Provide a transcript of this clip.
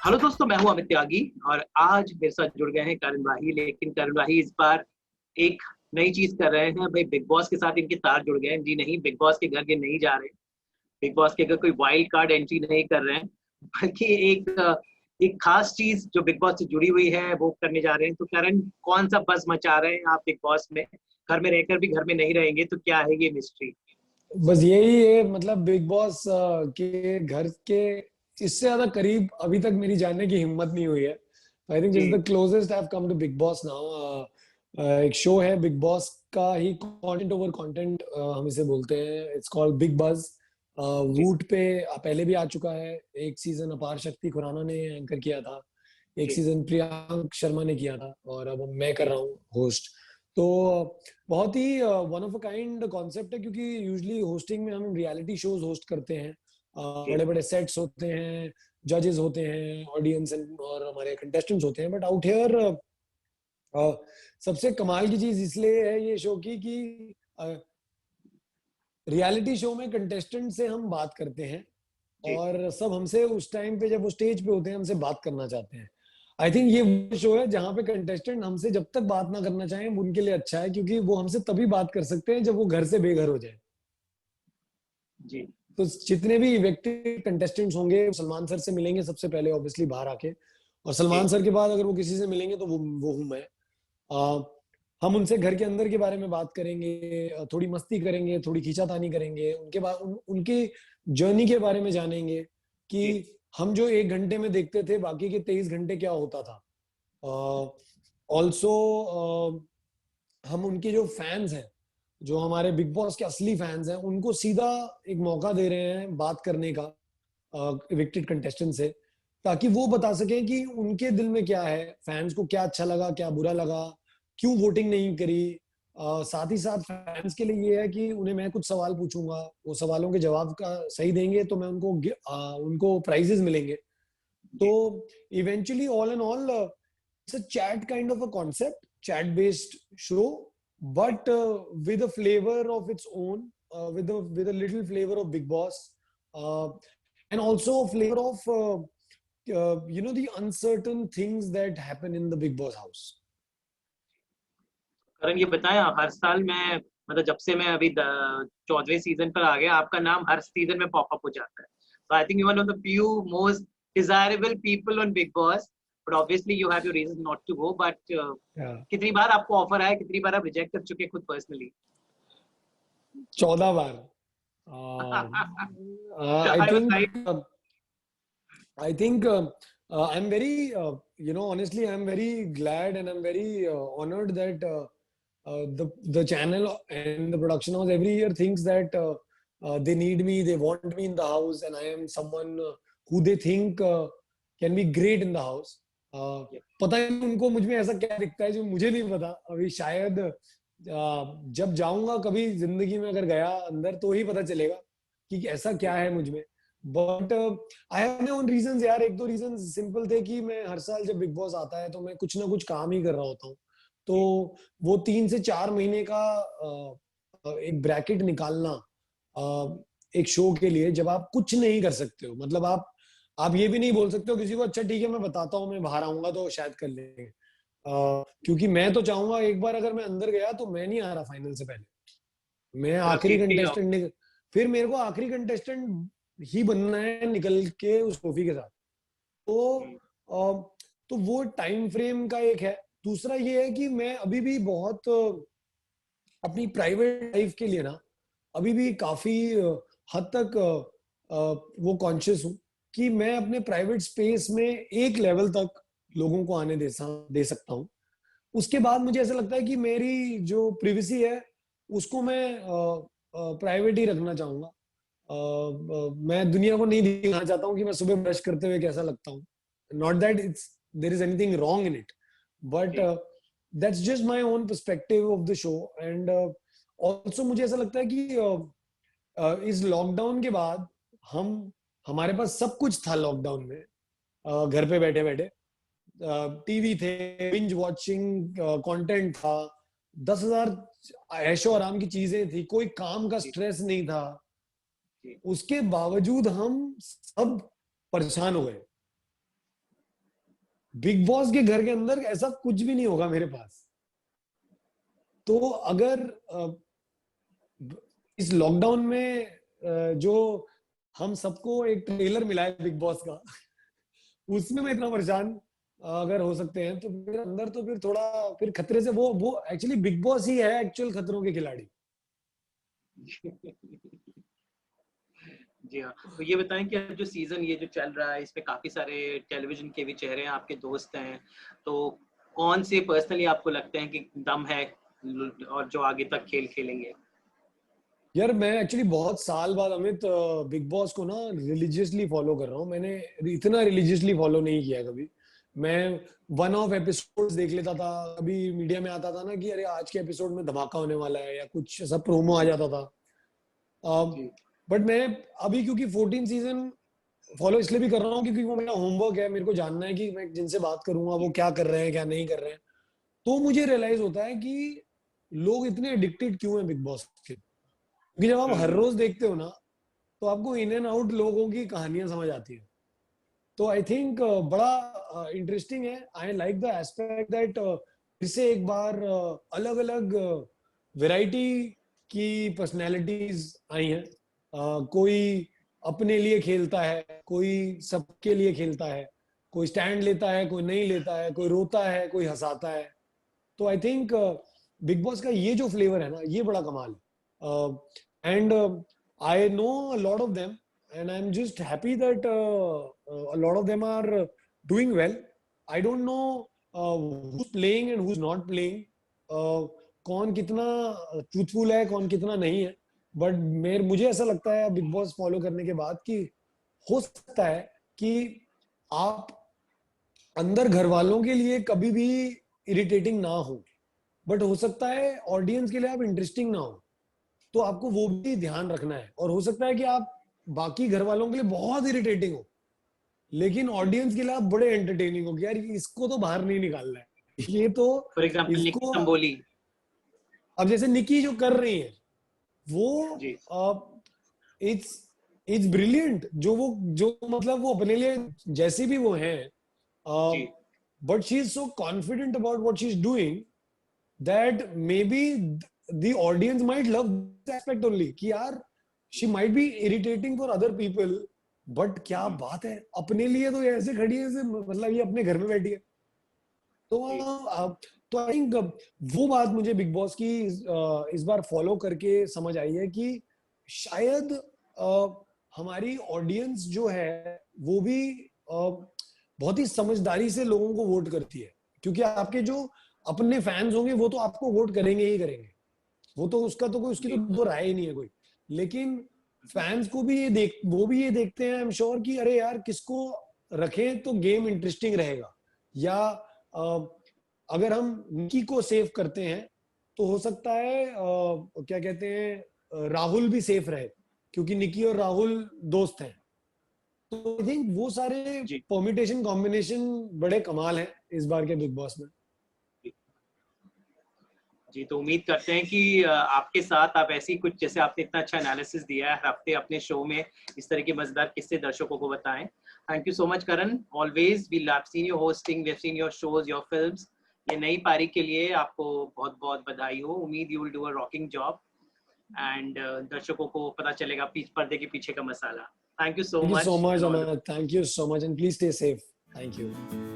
Hello दोस्तों, मैं हूं अमित त्यागी और आज मेरे साथ जुड़ गए हैं करण भाई। लेकिन करण भाई इस बार एक नई चीज कर रहे हैं भाई। बिग बॉस के साथ इनके तार जुड़ गए हैं। जी नहीं, बिग बॉस के घर के नहीं जा रहे। बिग बॉस के घर कोई वाइल्ड कार्ड एंट्री नहीं कर रहे हैं, बल्कि एक खास चीज जो बिग बॉस से जुड़ी हुई है वो करने जा रहे हैं। तो करण, कौन सा बस मचा रहे हैं आप बिग बॉस में? घर में रहकर भी घर में नहीं रहेंगे तो क्या है ये मिस्ट्री? बस यही है, मतलब बिग बॉस के घर के इससे ज्यादा करीब अभी तक मेरी जानने की हिम्मत नहीं हुई है। आई थिंक दिस इज जी the closest I have come to Bigg Boss now. एक शो है बिग बॉस का ही, कंटेंट ओवर कंटेंट हम इसे बोलते हैं। इट्स कॉल्ड बिग बज। जी वूट पे पहले भी आ चुका है। एक सीजन अपार शक्ति खुराना ने एंकर किया था, एक जी सीजन प्रियांक शर्मा ने किया था, और अब मैं कर जी रहा हूँ होस्ट। तो बहुत ही one of a kind concept है, क्योंकि यूजुअली होस्टिंग में हम रियलिटी शोज होस्ट करते हैं। जी बड़े बड़े सेट्स होते हैं, जजेस होते हैं, ऑडियंस और हमारे कंटेस्टेंट्स होते हैं। बट आउट हियर सबसे कमाल की चीज इसलिए है ये शो की कि रियलिटी शो में कंटेस्टेंट से हम बात करते हैं, जी और सब हमसे उस टाइम पे जब वो स्टेज पे होते हैं हमसे बात करना चाहते हैं। आई थिंक ये वो शो है जहां पे कंटेस्टेंट हमसे जब तक बात ना करना चाहें उनके लिए अच्छा है, क्योंकि वो हमसे तभी बात कर सकते हैं जब वो घर से बेघर हो जाए। जी तो जितने भी व्यक्ति कंटेस्टेंट्स होंगे सलमान सर से मिलेंगे सबसे पहले, ऑब्वियसली बाहर आके। और सलमान जी सर के बाद अगर वो किसी से मिलेंगे तो वो हूं मैं। आ, हम उनसे घर के अंदर के बारे में बात करेंगे, थोड़ी मस्ती करेंगे, थोड़ी खींचातानी करेंगे, उनके बाद उनकी जर्नी के बारे में जानेंगे कि जी हम जो 1 घंटे में देखते थे बाकी के 23 घंटे क्या होता था। ऑल्सो हम उनके जो फैंस हैं, जो हमारे बिग बॉस के असली फैंस हैं, उनको सीधा एक मौका दे रहे हैं बात करने का इविक्टेड कंटेस्टेंट से, ताकि वो बता सकें कि उनके दिल में क्या है, फैंस को क्या अच्छा लगा, क्या बुरा लगा, क्यों वोटिंग नहीं करी। साथ ही साथ फैंस के लिए ये है कि उन्हें मैं कुछ सवाल पूछूंगा, वो सवालों के जवाब का सही देंगे तो मैं उनको प्राइजेस मिलेंगे। तो जी eventually all and all it's a chat kind of a concept, chat based show, but with a flavor of its own, with a little flavor of Big Boss, uh, and also a flavor of the uncertain things that happen in the Big Boss house. करण, ये बताएं, आप हर साल में, मतलब जब से मैं अभी 14वें सीजन पर आ गया, आपका नाम हर सीजन में पॉपअप हो जाता है। तो I think you one of the few most desirable people on Bigg Boss. But obviously you have your reason not to go. But Yeah. कितनी बार आपको ऑफर आया, कितनी बार आप रिजेक्ट कर चुके खुद personally? 14 bar. I I was think like, I think I'm very, honestly, I'm very glad and I'm very honored that the channel and the production house every year thinks that they need me, they want me in the house, and I am someone who they think can be great in the house. पता नहीं उनको मुझ में ऐसा क्या दिखता है जो मुझे नहीं पता अभी। शायद जब जाऊंगा कभी जिंदगी में, अगर गया अंदर, तो ही पता चलेगा कि ऐसा क्या है मुझ में। But I have my own reasons यार। एक दो रीजन सिंपल थे कि मैं हर साल जब बिग बॉस आता है तो मैं कुछ ना कुछ काम ही कर रहा होता हूँ। तो वो 3 से 4 महीने का एक ब्रैकेट निकालना एक शो के लिए, जब आप कुछ नहीं कर सकते हो, मतलब आप ये भी नहीं बोल सकते हो किसी को, अच्छा ठीक है मैं बताता हूँ, मैं बाहर आऊंगा तो शायद कर लेंगे। क्योंकि मैं तो चाहूंगा, एक बार अगर मैं अंदर गया तो मैं नहीं आ रहा फाइनल से पहले, मैं आप आखिरी जीत के ही आओ। कंटेस्टेंट। फिर मेरे को आखिरी कंटेस्टेंट ही बनना है निकल के उस ट्रॉफी के साथ। तो तो वो टाइम फ्रेम का एक है। दूसरा ये है कि मैं अभी भी बहुत अपनी प्राइवेट लाइफ के लिए ना, अभी भी काफी हद तक वो कॉन्शियस हूँ कि मैं अपने प्राइवेट स्पेस में एक लेवल तक लोगों को आने दे सकता हूँ। उसके बाद मुझे ऐसा लगता है कि मेरी जो प्रिवेसी है उसको मैं प्राइवेट ही रखना चाहूंगा। मैं दुनिया को नहीं दिखाना चाहता हूँ कि मैं सुबह ब्रश करते हुए कैसा लगता हूँ। Not that it's there is anything wrong in it, but जी that's just my own perspective of the show. And also मुझे ऐसा लगता है कि इस लॉकडाउन के बाद हम हमारे पास सब कुछ था लॉकडाउन में। घर पे बैठे बैठे टीवी थे, बिंज वॉचिंग कंटेंट था, 10,000 ऐशो आराम की चीजें थी, कोई काम का जी स्ट्रेस नहीं था। जी उसके बावजूद हम सब परेशान हो गए। बिग बॉस के घर के अंदर ऐसा कुछ भी नहीं होगा मेरे पास। तो अगर इस लॉकडाउन में जो हम सबको एक ट्रेलर मिला है बिग बॉस का उसमें मैं इतना परेशान अगर हो सकते हैं, तो फिर अंदर तो फिर थोड़ा फिर खतरे से वो एक्चुअली बिग बॉस ही है एक्चुअल खतरों के खिलाड़ी। जी हाँ, तो ये बताएं कि अब जो सीजन ये जो चल रहा है इसमें काफी सारे टेलीविजन के भी चेहरे हैं, आपके दोस्त हैं, तो कौन से पर्सनली आपको लगते हैं कि दम है और जो आगे तक खेल खेलेंगे? यार मैं एक्चुअली बहुत साल बाद अमित बिग बॉस को ना रिलीजियसली फॉलो कर रहा हूँ। मैंने इतना रिलीजियसली फॉलो नहीं किया कभी। मैं वन ऑफ एपिसोड्स देख लेता था, अभी मीडिया में आता था ना कि अरे आज के एपिसोड में धमाका होने वाला है या कुछ ऐसा प्रोमो आ जाता था। जी बट मैं अभी क्योंकि 14 सीजन फॉलो इसलिए भी कर रहा हूँ क्योंकि वो मेरा होमवर्क है, मेरे को जानना है कि मैं जिनसे बात करूंगा वो क्या कर रहे हैं क्या नहीं कर रहे हैं। तो मुझे रियलाइज होता है कि लोग इतने एडिक्टेड क्यों हैं बिग बॉस के। क्योंकि जब आप हर रोज देखते हो ना तो आपको इन एंड आउट लोगों की कहानियां समझ आती है। तो आई थिंक बड़ा इंटरेस्टिंग है। I like the aspect that इससे एक बार अलग अलग वैरायटी की पर्सनैलिटीज आई हैं। कोई अपने लिए खेलता है, कोई सबके लिए खेलता है, कोई स्टैंड लेता है, कोई नहीं लेता है, कोई रोता है, कोई हंसाता है। तो आई थिंक बिग बॉस का ये जो फ्लेवर है ना ये बड़ा कमाल है। And I know a lot of them and I'm just happy that a lot of them are doing well. I don't know who's playing and who's not playing. कौन कितना ट्रूथफुल है कौन कितना नहीं है, बट मुझे ऐसा लगता है बिग बॉस फॉलो करने के बाद कि हो सकता है कि आप अंदर घर वालों के लिए कभी भी इरिटेटिंग ना हो, बट हो सकता है ऑडियंस के लिए आप इंटरेस्टिंग ना हो। तो आपको वो भी ध्यान रखना है। और हो सकता है कि आप बाकी घर वालों के लिए बहुत इरिटेटिंग हो लेकिन ऑडियंस के लिए आप बड़े एंटरटेनिंग हो कि यार इसको तो बाहर नहीं निकालना है ये तो फॉर एग्जांपल निकी इसको। तंबोली। अब जैसे निकी जो कर रही है वो जी इट्स इट्स ब्रिलियंट। जो मतलब वो अपने लिए जैसी भी वो है, जी but she is so confident about what she is doing that maybe the audience might love this aspect only कि यार she might be irritating for other people but क्या बात है अपने लिए तो ये ऐसे खड़ी है जैसे मतलब ये अपने घर में बैठी है। तो जी तो आई थिंक वो बात मुझे बिग बॉस की इस बार फॉलो करके समझ आई है कि शायद हमारी ऑडियंस जो है वो भी बहुत ही समझदारी से लोगों को वोट करती है। क्योंकि आपके जो अपने फैंस होंगे वो तो आपको वोट करेंगे ही करेंगे, वो तो उसका तो कोई उसकी तो जी दो राय ही नहीं है कोई। लेकिन फैंस को भी वो भी ये देखते हैं आई एम श्योर कि अरे यार किसको रखें तो गेम इंटरेस्टिंग रहेगा, या अगर हम निकी को सेव करते हैं तो हो सकता है क्या कहते हैं राहुल भी सेफ रहे क्योंकि निकी और राहुल दोस्त हैं। तो आई थिंक वो सारे जी परमिटेशन कॉम्बिनेशन बड़े कमाल हैं इस बार के बिग बॉस में। जी, तो उम्मीद करते हैं कि आपके साथ आप ऐसी कुछ, जैसे आपने इतना अच्छा एनालिसिस दिया है हर हफ्ते अपने शो में, इस तरह के मजेदार किस्से दर्शकों को बताएं। Thank you so much Karan, always we love seen your hosting, we have seen your shows, your films. ये नई पारी के लिए आपको बहुत बहुत बधाई हो। उम्मीद you will do a rocking job and दर्शकों को पता चलेगा पर्दे के पीछे का मसाला। Thank you so Thank you so much much, and all the Amit. Thank you so much, and please stay safe. Thank you.